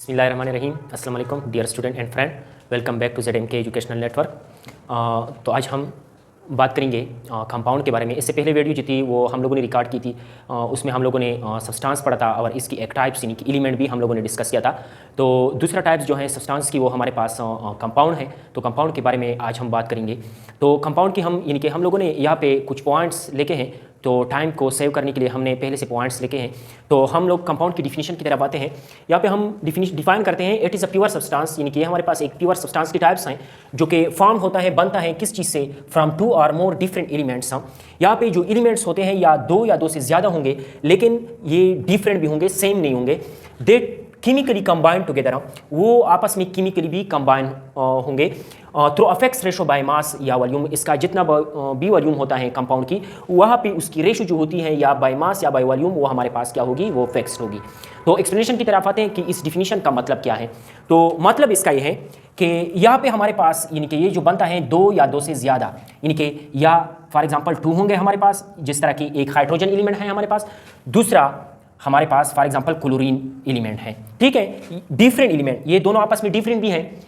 बिस्मिल्लाहिर्रहमानिर्रहीम। अस्सलाम वालेकुम dear student and friend, welcome back to ZMK educational network. तो आज हम बात करेंगे कंपाउंड के बारे में। इससे पहले वीडियो जो थी वो हम लोगों ने रिकॉर्ड की थी, उसमें हम लोगों ने सब्सटेंस पढ़ा था और इसकी एक टाइप्स यानी कि एलिमेंट भी हम लोगों ने डिस्कस किया था। तो दूसरा टाइप्स जो है सब्सटेंस की वो हमारे पास कंपाउंड है। तो कंपाउंड के बारे में आज हम बात करेंगे। तो कंपाउंड की हम यानी कि हम लोगों ने यहाँ पे कुछ पॉइंट्स लेके हैं, तो टाइम को सेव करने के लिए हमने पहले से पॉइंट्स लेके हैं। तो हम लोग कंपाउंड की डिफिनीशन की तरफ आते हैं। यहाँ पे हम डिफाइन करते हैं it is a pure substance, यानी कि हमारे पास एक प्योर सब्सटेंस की टाइप्स हैं जो कि फॉर्म होता है, बनता है किस चीज़ से, फ्रॉम टू और मोर डिफरेंट एलिमेंट्स। यहाँ पे जो एलिमेंट्स होते हैं या दो से ज़्यादा होंगे, लेकिन ये डिफरेंट भी होंगे, सेम नहीं होंगे। दे केमिकली कंबाइन टुगेदर, वो आपस में केमिकली भी कंबाइन होंगे through affects ratio by mass या वॉल्यूम। इसका जितना भी वॉल्यूम होता है कंपाउंड की, वहाँ पे उसकी रेशो जो होती है या बाय मास या बाय वॉल्यूम, वो हमारे पास क्या होगी, वो फिक्स्ड होगी। तो एक्सप्लेनेशन की तरफ आते हैं कि इस डिफिनीशन का मतलब क्या है। तो मतलब इसका ये है कि यहाँ पे हमारे पास यानी कि ये जो बनता है दो या दो से ज़्यादा, यानी कि या फॉर एग्जाम्पल 2 होंगे हमारे पास, जिस तरह की एक हाइड्रोजन एलिमेंट है हमारे पास, दूसरा हमारे पास फॉर एग्जांपल क्लोरीन एलिमेंट है, ठीक है, डिफरेंट एलिमेंट, ये दोनों आपस में डिफरेंट भी हैं,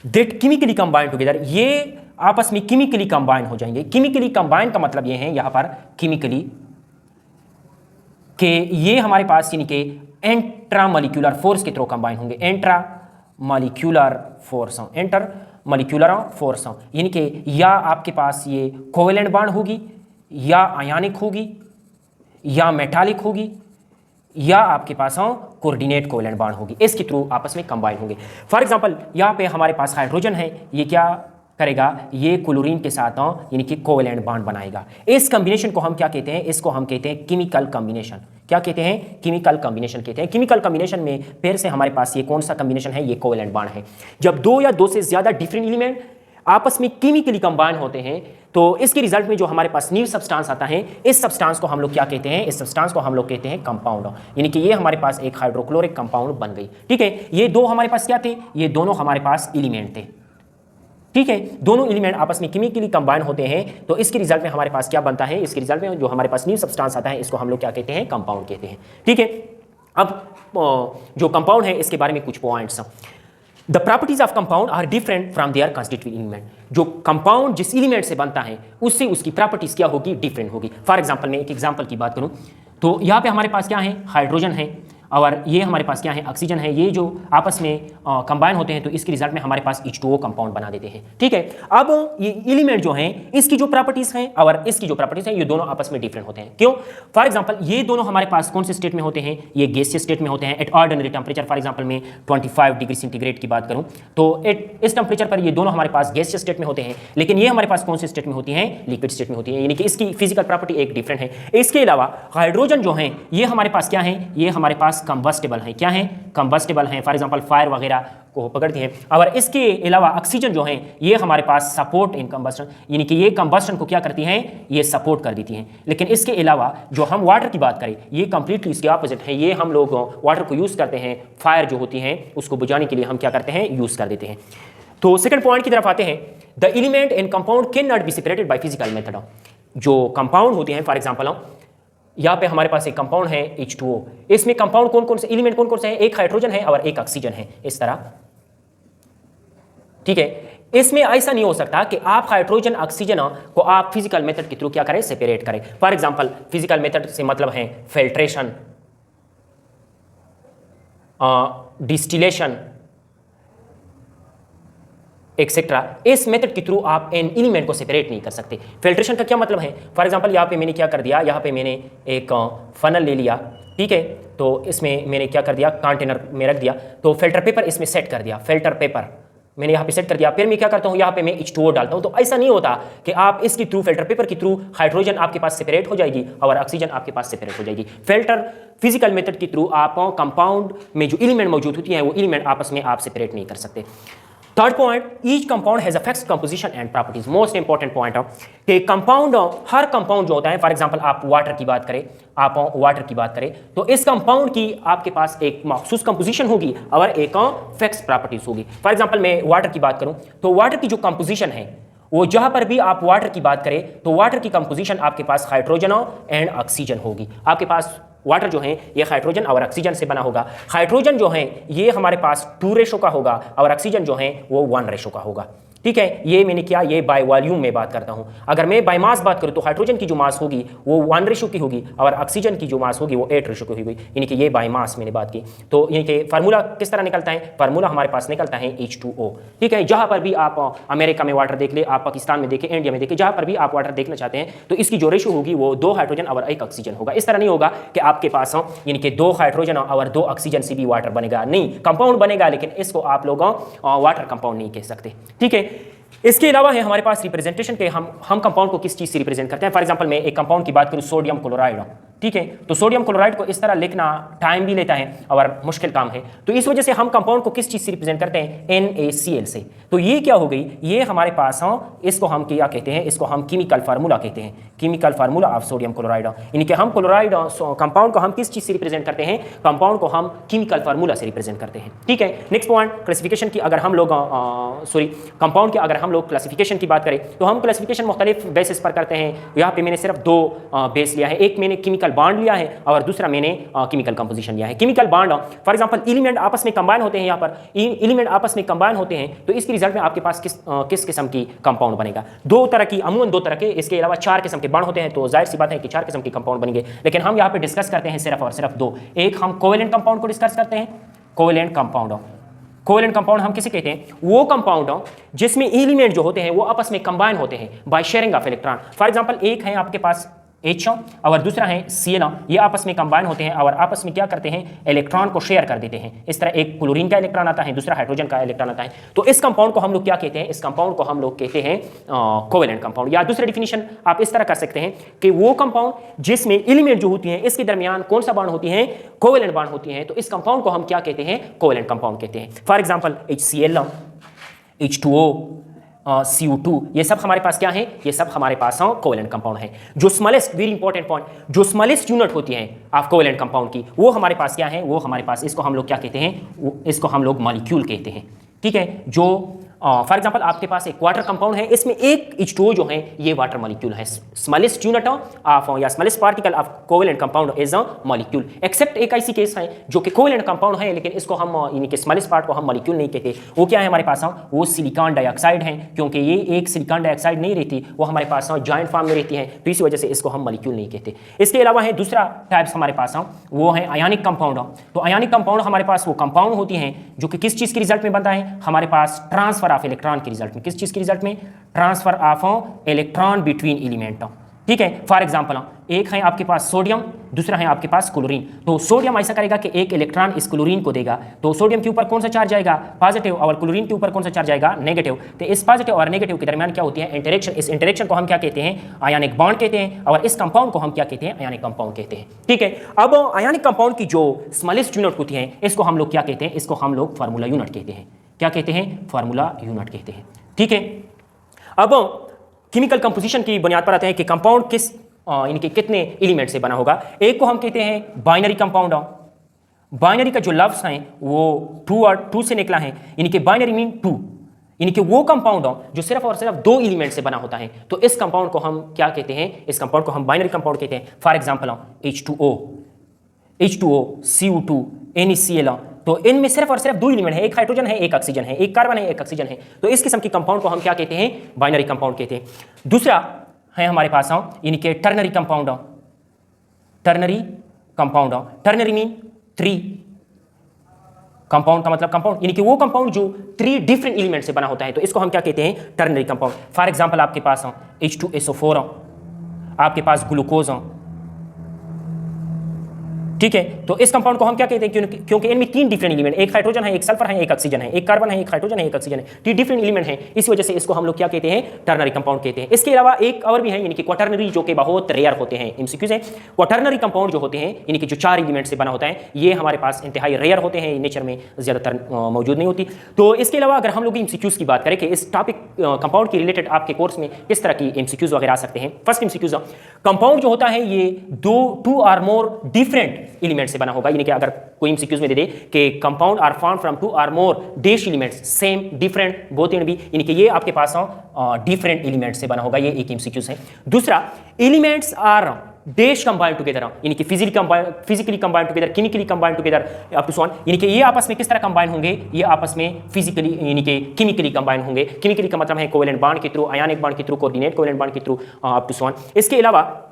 दैट केमिकली कंबाइन टुगेदर, ये आपस में केमिकली कंबाइन हो जाएंगे। केमिकली कंबाइन का मतलब ये है यहाँ पर केमिकली कि ये हमारे पास यानी कि इंट्रामॉलिक्यूलर फोर्स के थ्रू कंबाइन होंगे। इंट्रामॉलिक्यूलर फोर्स, इंटरमॉलिक्यूलर फोर्स, यानी कि या आपके पास ये कोवेलेंट बॉन्ड होगी, या आयनिक होगी, या मेटालिक होगी, या आपके पास कोऑर्डिनेट कोवेलेंट बॉन्ड होगी, इसके थ्रू आपस में कंबाइन होंगे। फॉर एग्जांपल यहाँ पे हमारे पास हाइड्रोजन है, ये क्या करेगा, ये क्लोरीन के साथ यानी कि कोवेलेंट बॉन्ड बनाएगा। इस कॉम्बिनेशन को हम क्या कहते हैं, इसको हम कहते हैं केमिकल कॉम्बिनेशन। क्या कहते हैं, केमिकल कॉम्बिनेशन कहते हैं। केमिकल कॉम्बिनेशन में फिर से हमारे पास ये कौन सा कॉम्बिनेशन है, ये कोवेलेंट बॉन्ड है। जब दो या दो से ज्यादा डिफरेंट एलिमेंट आपस में केमिकली कंबाइन होते हैं, तो इसके रिजल्ट में जो हमारे पास न्यू सब्सटेंस आता है, इस सब्सटेंस को हम लोग क्या कहते हैं, इस सब्सटेंस को हम लोग कहते हैं कंपाउंड। यानी कि ये हमारे पास एक हाइड्रोक्लोरिक कंपाउंड बन गई, ठीक है। ये दो हमारे पास क्या थे, ये दोनों हमारे पास एलिमेंट थे, ठीक है। दोनों एलिमेंट आपस में केमिकली कंबाइन होते हैं, तो इसके रिजल्ट में हमारे पास क्या बनता है, इसके रिजल्ट में जो हमारे पास न्यू सब्सटेंस आता है, इसको हम लोग क्या कहते हैं, कंपाउंड कहते हैं, ठीक है। अब जो कंपाउंड है इसके बारे में कुछ points. The properties of compound are different from their constituent element. जो कंपाउंड जिस एलिमेंट से बनता है उससे उसकी प्रॉपर्टीज क्या होगी, डिफरेंट होगी। फॉर एग्जांपल मैं एक एग्जांपल की बात करूं तो यहाँ पे हमारे पास क्या है, हाइड्रोजन है, और ये हमारे पास क्या है, ऑक्सीजन है। ये जो आपस में कंबाइन होते हैं तो इसके रिजल्ट में हमारे पास H2O कंपाउंड बना देते हैं, ठीक है। अब ये एलिमेंट जो हैं, इसकी जो प्रॉपर्टीज हैं और इसकी जो प्रॉपर्टीज हैं, ये दोनों आपस में डिफरेंट होते हैं। क्यों? फॉर एग्जांपल ये दोनों हमारे पास कौन से स्टेट में होते हैं, ये गैसियस स्टेट में होते हैं at ordinary temperature. For example मैं 25 डिग्री सेंटीग्रेड की बात करूं तो इस टेम्परेचर पर ये दोनों हमारे पास गैसियस स्टेट में होते हैं, लेकिन ये हमारे पास कौन से स्टेट में होती हैं, लिक्विड स्टेट में होती है, यानी कि इसकी फिजिकल प्रॉपर्टी एक डिफरेंट है। इसके अलावा हाइड्रोजन जो है, ये हमारे पास क्या है, ये हमारे पास कंबस्टेबल है। क्या है, कंबस्टेबल हैं, फॉर एग्जांपल फायर वगैरह को पकड़ती हैं। और इसके अलावा ऑक्सीजन जो है, ये हमारे पास सपोर्ट इन कंबस्टन, यानी कि ये कंबस्टन को क्या करती हैं, ये सपोर्ट कर देती हैं। लेकिन इसके अलावा जो हम वाटर की बात करें, ये कंप्लीटली इसके ऑपोजिट है। ये हम लोग वाटर को यूज़ करते हैं, फायर जो होती है उसको बुझाने के लिए हम क्या करते हैं, यूज़ कर देते हैं। तो सेकेंड पॉइंट की तरफ आते हैं, the element in compound can not be separated by physical method. जो कंपाउंड होते हैं, फॉर एग्जाम्पल यहाँ पे हमारे पास एक कंपाउंड है H2O, इसमें कंपाउंड कौन कौन से एलिमेंट कौन कौन से हैं, एक हाइड्रोजन है और एक ऑक्सीजन है, इस तरह, ठीक है। इसमें ऐसा नहीं हो सकता कि आप हाइड्रोजन ऑक्सीजन को आप फिजिकल मेथड के थ्रू क्या करें, सेपरेट करें। फॉर एग्जांपल फिजिकल मेथड से मतलब है फिल्ट्रेशन, डिस्टिलेशन एक्सेट्रा। इस मेथड के थ्रू आप इन एलिमेंट को सेपरेट नहीं कर सकते। फिल्ट्रेशन का क्या मतलब है, फॉर एग्जांपल यहाँ पे मैंने क्या कर दिया, यहाँ पे मैंने एक फनल ले लिया, ठीक है, तो इसमें मैंने क्या कर दिया, कंटेनर में रख दिया, तो फिल्टर पेपर इसमें सेट कर दिया, फिल्टर पेपर मैंने यहाँ पे सेट कर दिया। फिर मैं क्या करता हूँ, यहाँ पे मैं H2O डालता हूँ। तो ऐसा नहीं होता कि आप इसके थ्रू, फिल्टर पेपर के थ्रू हाइड्रोजन आपके पास सेपरेट हो जाएगी और ऑक्सीजन आपके पास सेपरेट हो जाएगी। फिल्टर फिजिकल मेथड के थ्रू आप कंपाउंड में जो एलिमेंट मौजूद होती है, वो एलिमेंट आपस में आप सेपरेट नहीं कर सकते। Third point, each compound has a fixed composition and properties. Most important point है कि कंपाउंड, हर कंपाउंड जो होता है, फॉर एग्जांपल आप वाटर की बात करें, तो इस कंपाउंड की आपके पास एक मखसूस कंपोजिशन होगी और एक फिक्स प्रॉपर्टीज होगी। फॉर एग्जांपल मैं वाटर की बात करूं तो वाटर की जो कंपोजिशन है, वो जहां पर भी आप वाटर की बात करें तो वाटर की कंपोजिशन आपके पास हाइड्रोजन एंड ऑक्सीजन होगी। आपके पास वाटर जो है ये हाइड्रोजन और ऑक्सीजन से बना होगा। हाइड्रोजन जो है ये हमारे पास 2 रेशो का होगा और ऑक्सीजन जो है वो 1 रेशो का होगा। ठीक है, ये मैंने क्या, ये बाय वॉल्यूम में बात करता हूं। अगर मैं बाय मास बात करूं तो हाइड्रोजन की जो मास होगी वो 1 रेशो की होगी और ऑक्सीजन की जो मास होगी वो 8 रेशो की होगी, यानी कि ये बाय मास मैंने बात की। तो यानी कि फार्मूला किस तरह निकलता है, फार्मूला हमारे पास निकलता है H2O। ठीक है, जहां पर भी आप अमेरिका में वाटर देख ले, आप पाकिस्तान में देखें, इंडिया में देखें, जहां पर भी आप वाटर देखना चाहते हैं तो इसकी जो रेशो होगी वो 2 हाइड्रोजन और 1 ऑक्सीजन होगा। इस तरह नहीं होगा कि आपके पास यानी कि 2 हाइड्रोजन और 2 ऑक्सीजन से भी वाटर बनेगा, नहीं, कंपाउंड बनेगा, लेकिन इसको आप लोग वाटर कंपाउंड नहीं कह सकते। ठीक है, इसके अलावा है हमारे पास रिप्रेजेंटेशन के, हम कंपाउंड को किस चीज से रिप्रेजेंट करते हैं। फॉर एग्जांपल मैं एक कंपाउंड की बात करूं, सोडियम क्लोराइड। ठीक है, तो सोडियम क्लोराइड को इस तरह लिखना टाइम भी लेता है और मुश्किल काम है, तो इस वजह से हम कंपाउंड को किस चीज से रिप्रेजेंट करते हैं, NaCl से। तो ये क्या हो गई, ये हमारे पास इसको हम क्या कहते हैं, इसको हम केमिकल फार्मूला कहते हैं, chemical formula of sodium chloride. यानी कि हम क्लोराइड कंपाउंड को हम किस चीज से रिप्रेजेंट करते हैं, कंपाउंड को हम केमिकल फार्मूला से रिप्रेजेंट करते हैं। ठीक है, नेक्स्ट पॉइंट क्लासिफिकेशन की, अगर हम लोग कंपाउंड की अगर हम लोग क्लासिफिकेशन की बात करें तो हम क्लासिफिकेशन मुख्तलिफ बेसिस पर करते हैं। यहाँ पे मैंने सिर्फ 2 बेस लिया है, एक मैंने केमिकल बॉन्ड लिया है और दूसरा मैंने केमिकल कंपोजिशन लिया है। Chemical bond for example element आपस में कंबाइन होते हैं, यहाँ पर एलिमेंट आपस में कंबाइन होते हैं तो इसके रिजल्ट में आपके पास किस किस्म की कंपाउंड बनेगा, 2 तरह की, अमूमन 2 तरह के, इसके अलावा 4 किस्म के बॉन्ड होते हैं, तो जाहिर सी बात है कि 4 किस्म के कंपाउंड बनेंगे, लेकिन हम यहाँ पे डिस्कस करते हैं सिर्फ और सिर्फ 2। एक हम कोवेलेंट कंपाउंड को डिस्कस करते हैं, कोवेलेंट कंपाउंड। कोवेलेंट कंपाउंड हम किसे कहते हैं, वो कंपाउंड जिसमें एलिमेंट जो होते हैं वो आपस में कंबाइन होते हैं by sharing of electron. For example एक है आपके पास H और दूसरा है Cl, ये आपस में कंबाइन होते हैं और आपस में क्या करते हैं, इलेक्ट्रॉन को शेयर कर देते हैं। इस तरह एक क्लोरीन का इलेक्ट्रॉन आता है, दूसरा हाइड्रोजन का इलेक्ट्रॉन आता है, तो इस कंपाउंड को हम लोग क्या कहते हैं, इस कंपाउंड को हम लोग कहते हैं कोवेलेंट कंपाउंड। या दूसरा डिफिनीशन आप इस तरह कर सकते हैं कि वो कंपाउंड जिसमें एलिमेंट जो होती हैं इसके दरमियान कौन सा बॉन्ड होती है, कोवेलेंट बॉन्ड होती है, तो इस कंपाउंड को हम क्या कहते हैं, कोवेलेंट कंपाउंड कहते हैं। For example HCl, H2O, CO2, ये सब हमारे पास क्या है, ये सब हमारे पास कोवेलेंट कंपाउंड है। जो स्मॉलेस्ट, वेरी इंपॉर्टेंट पॉइंट, जो स्मॉलेस्ट यूनिट होती है ऑफ कोवेलेंट कंपाउंड की, वो हमारे पास क्या है, वो हमारे पास, इसको हम लोग क्या कहते हैं, इसको हम लोग मॉलिक्यूल कहते हैं। ठीक है, जो फॉर एग्जांपल आपके पास एक वाटर कंपाउंड है, इसमें एक H2O जो है ये वाटर मॉलिक्यूल है। स्मॉलेस्ट यूनिट ऑफ या smallest particle of covalent compound is a molecule. Except एक ऐसी केस है जो कि कोवेलेंट कंपाउंड है लेकिन इसको हम यानी कि स्मॉलेस्ट पार्ट को हम मॉलिक्यूल नहीं कहते। वो क्या है हमारे पास, वो सिलिकॉन डाइऑक्साइड है, क्योंकि ये एक सिलिकॉन डाइऑक्साइड नहीं रहती, वो हमारे पास जॉइंट फॉर्म में रहती है, तो इसी वजह से इसको हम मॉलिक्यूल नहीं कहते। इसके अलावा है दूसरा टाइप्स हमारे पास, वो है आयनिक कंपाउंड। तो आयनिक कंपाउंड हमारे पास वो कंपाउंड होती हैं जो कि किस चीज़ के रिजल्ट में बनता है, हमारे पास ट्रांसफर ऑफ इलेक्ट्रॉन के रिजल्ट में। किस चीज के रिजल्ट में, transfer of electron between element. ठीक है, फॉर एग्जांपल एक है आपके पास सोडियम, दूसरा है आपके पास क्लोरीन। तो सोडियम ऐसा करेगा कि एक इलेक्ट्रॉन इस क्लोरीन को देगा, तो सोडियम के ऊपर कौन सा चार्ज जाएगा, पॉजिटिव, और क्लोरीन के ऊपर कौन सा चार्ज जाएगा, नेगेटिव। तो इस पॉजिटिव और नेगेटिव के दरमियान क्या होती है, इंटरेक्शन। इस इंटरेक्शन को हम क्या कहते हैं, आयनिक बॉन्ड कहते हैं, और इस कंपाउंड को हम क्या कहते हैं, आयनिक कंपाउंड कहते हैं। ठीक है, अब आयनिक कंपाउंड की जो स्मॉलेस्ट यूनिट होती है इसको हम लोग क्या कहते हैं, इसको हम लोग फार्मूला यूनिट कहते हैं। क्या कहते हैं, फार्मूला यूनिट कहते हैं। ठीक है, अब केमिकल कंपोजिशन की बुनियाद पर आते हैं कि कंपाउंड किस यानी कि कितने एलिमेंट से बना होगा। एक को हम कहते हैं बाइनरी कंपाउंड। बाइनरी का जो लफ्ज़ है वो 2 और 2 से निकला है, यानी कि बाइनरी मीन 2, यानी कि वो कंपाउंड जो सिर्फ और सिर्फ 2 एलिमेंट से बना होता है, तो इस कंपाउंड को हम क्या कहते हैं, इस कंपाउंड को हम बाइनरी कंपाउंड कहते हैं। For example H2O, CO2, NaCl, तो इनमें सिर्फ और सिर्फ 2 एलिमेंट है, एक हाइड्रोजन है, एक ऑक्सीजन है, एक कार्बन है, एक ऑक्सीजन है, तो इस किस्म की कंपाउंड को हम क्या कहते हैं, बाइनरी कंपाउंड कहते हैं। दूसरा है हमारे पास यानी कि ternary compound. Ternary compound, ternary mean 3, compound का मतलब कंपाउंड, यानी कि वो कंपाउंड जो 3 डिफरेंट एलिमेंट से बना होता है, तो इसको हम क्या कहते हैं, टर्नरी कंपाउंड। फॉर एग्जांपल आपके पास H2SO4, आपके पास ग्लूकोज। ठीक है, तो इस कंपाउंड को हम क्या कहते हैं, क्योंकि इनमें 3 डिफरेंट एलिमेंट, एक हाइड्रोजन है, एक सल्फर है, एक ऑक्सीजन है, एक कार्बन है, एक हाइड्रोजन है, एक ऑक्सीजन है, 3 डिफरेंट एलिमेंट हैं, इस वजह से इसको हम लोग क्या कहते हैं, टर्नरी कंपाउंड कहते हैं। इसके अलावा एक और भी है, यानी कि क्वाटर्नरी, जो कि बहुत रेयर होते हैं, एमसीक्यूज है। क्वाटर्नरी कंपाउंड जो होते हैं, यानी कि जो 4 एलिमेंट से बना होता है, ये हमारे पास इंतहाई रेयर होते हैं, नेचर में ज़्यादातर मौजूद नहीं होती। तो इसके अलावा अगर हम लोग एमसीक्यूज की बात करें कि इस टॉपिक कंपाउंड के रिलेटेड आपके कोर्स में किस तरह की एमसीक्यूज वगैरह आ सकते हैं। फर्स्ट एमसीक्यूज, कंपाउंड जो होता है ये 2 और मोर डिफरेंट एलिमेंट से बना होगा, यानी कि अगर कोई एमसीक्यूज में दे दे कि कंपाउंड आर फॉर्म्ड फ्रॉम 2 और more dash elements, same, different, both and B, यानी कि ये आपके पास डिफरेंट एलिमेंट से बना होगा, ये एक एमसीक्यूज है। दूसरा, elements are dash combine together, यानी कि physically combine together, chemically combine together up to so on, यानी कि ये आपस में किस तरह कंबाइन होंगे, ये आपस में फिजिकली यानी कि केमिकली कंबाइन होंगे। केमिकली का मतलब है कोवेलेंट बॉन्ड के थ्रू, आयनिक बॉन्ड के थ्रू, कोऑर्डिनेट कोवेलेंट बॉन्ड के through up to so on. इसके अलावा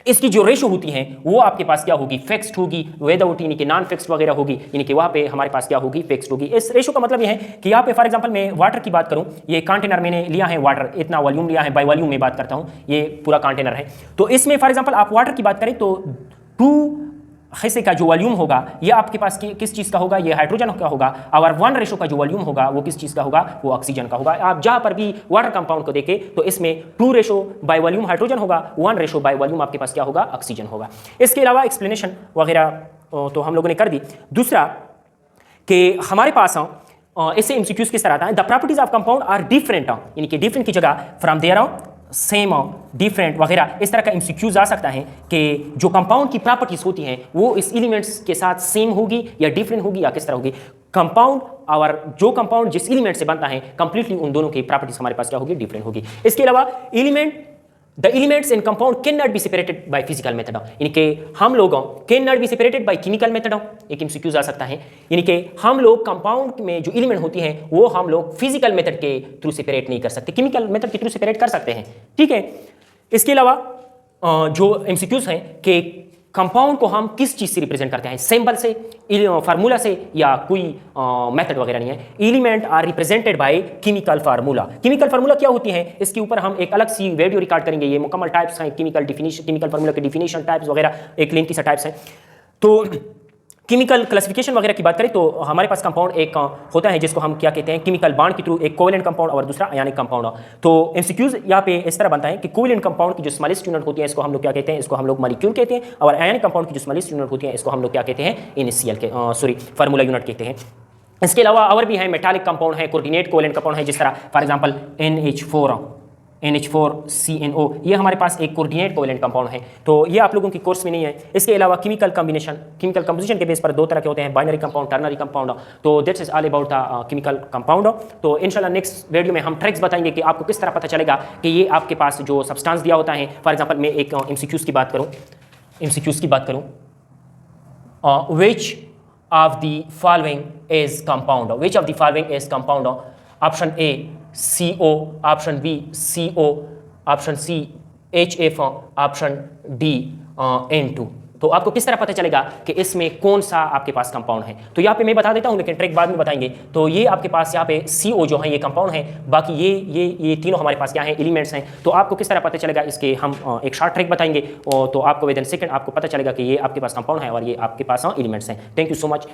इसकी जो रेशो होती है वो आपके पास क्या होगी, फिक्स्ड होगी, विदाउट यानी कि नॉन फिक्स्ड वगैरह होगी, यानी कि वहां पे हमारे पास क्या होगी, फिक्स्ड होगी। इस रेशो का मतलब ये है कि यहाँ पे फॉर एग्जांपल मैं वाटर की बात करूं, ये कंटेनर मैंने लिया है वाटर, इतना वॉल्यूम लिया है, बाय वॉल्यूम में बात करता हूं, ये पूरा कंटेनर है। तो इसमें फॉर एग्जांपल आप वाटर की बात करें तो 2 हिस्से का जो वॉल्यूम होगा ये आपके पास किस चीज़ का होगा, ये हाइड्रोजन का होगा, और 1 रेशो का जो वॉल्यूम होगा वो किस चीज़ का होगा, वो ऑक्सीजन का होगा। आप जहां पर भी वाटर कंपाउंड को देखें तो इसमें 2 रेशो बाय वॉल्यूम हाइड्रोजन होगा, 1 रेशो बाय वॉल्यूम आपके पास क्या होगा, ऑक्सीजन होगा। इसके अलावा एक्सप्लेनेशन वगैरह तो हम लोगों ने कर दी। दूसरा कि हमारे पास इससे एमसीक्यूज किस तरह आता है, the properties of compound are different, यानी कि डिफरेंट की जगह फ्रॉम देयर सेम, डिफरेंट वगैरह, इस तरह का एमसीक्यूज आ सकता है कि जो कंपाउंड की प्रॉपर्टीज होती हैं वो इस एलिमेंट्स के साथ सेम होगी या डिफरेंट होगी या किस तरह होगी। कंपाउंड और जो कंपाउंड जिस एलिमेंट से बनता है कंप्लीटली उन दोनों की प्रॉपर्टीज हमारे पास क्या होगी, डिफरेंट होगी। इसके अलावा the elements in compound can not be separated by physical method, यानी कि हम लोगों can not be separated by chemical method, एक एमसीक्यूज आ सकता है, यानी कि हम लोग कंपाउंड में जो एलिमेंट होती हैं वो हम लोग फिजिकल मेथड के थ्रू सेपरेट नहीं कर सकते, केमिकल मेथड के थ्रू सेपरेट कर सकते हैं, ठीक है। इसके अलावा जो एमसीक्यूज हैं कि कंपाउंड को हम किस चीज से रिप्रेजेंट करते हैं, सिंबल से, फार्मूला से, या कोई मेथड वगैरह नहीं है। Element are represented by chemical formula. Chemical formula क्या होती है, इसके ऊपर हम एक अलग सी वीडियो रिकॉर्ड करेंगे, ये मुकम्मल टाइप्स हैं केमिकल डिफिनेशन, केमिकल फार्मूला के डिफिनेशन टाइप्स वगैरह एक लेंथी सा टाइप्स हैं। तो केमिकल क्लासिफिकेशन वगैरह की बात करें तो हमारे पास कंपाउंड एक होता है जिसको हम क्या कहते हैं, केमिकल बॉन्ड के थ्रू, एक कोवेलेंट कंपाउंड और दूसरा आयनिक कंपाउंड। तो एमसीक्यूज यहाँ पे इस तरह बनता है कि कोवेलेंट कंपाउंड की जो स्मॉलेस्ट यूनिट होती है इसको हम लोग क्या कहते हैं, इसको हम लोग मॉलिक्यूल कहते हैं, और आयनिक कंपाउंड की जो स्मॉलेस्ट यूनिट होती है इसको हम लोग क्या कहते हैं, इनिशियल के फार्मूला यूनिट कहते हैं। इसके अलावा और भी है, मेटालिक कंपाउंड है, कोऑर्डिनेट कोवेलेंट कंपाउंड है, जिस तरह फॉर एग्जांपल NH4CNO, ये हमारे पास एक कोऑर्डिनेट कोवेलेंट कंपाउंड है। तो ये आप लोगों की कोर्स में नहीं है। इसके अलावा केमिकल कंपोजिशन के बेस पर 2 तरह के होते हैं, बाइनरी कंपाउंड, टर्नरी कंपाउंड। तो that's is all about the chemical compound. तो इंशाल्लाह नेक्स्ट वीडियो में हम ट्रिक्स बताएंगे कि आपको किस तरह पता चलेगा कि ये आपके पास जो सब्सटेंस दिया होता है। फॉर एग्जांपल मैं एक एमसीक्यूज की बात करूं, which of the following is compound? Option A CO, option B CO, option C HF, option D N2। तो आपको किस तरह पता चलेगा कि इसमें कौन सा आपके पास कंपाउंड है। तो यहाँ पे मैं बता देता हूँ, लेकिन ट्रिक बाद में बताएंगे। तो ये आपके पास यहाँ पे CO जो है ये कंपाउंड है, बाकी ये तीनों हमारे पास क्या है, एलिमेंट्स हैं। तो आपको किस तरह पता चलेगा, इसके हम एक शॉर्ट ट्रिक बताएंगे, तो आपको विद इन सेकंड आपको पता चलेगा कि ये आपके पास कंपाउंड है और ये आपके पास एलिमेंट्स हैं। Thank you so much.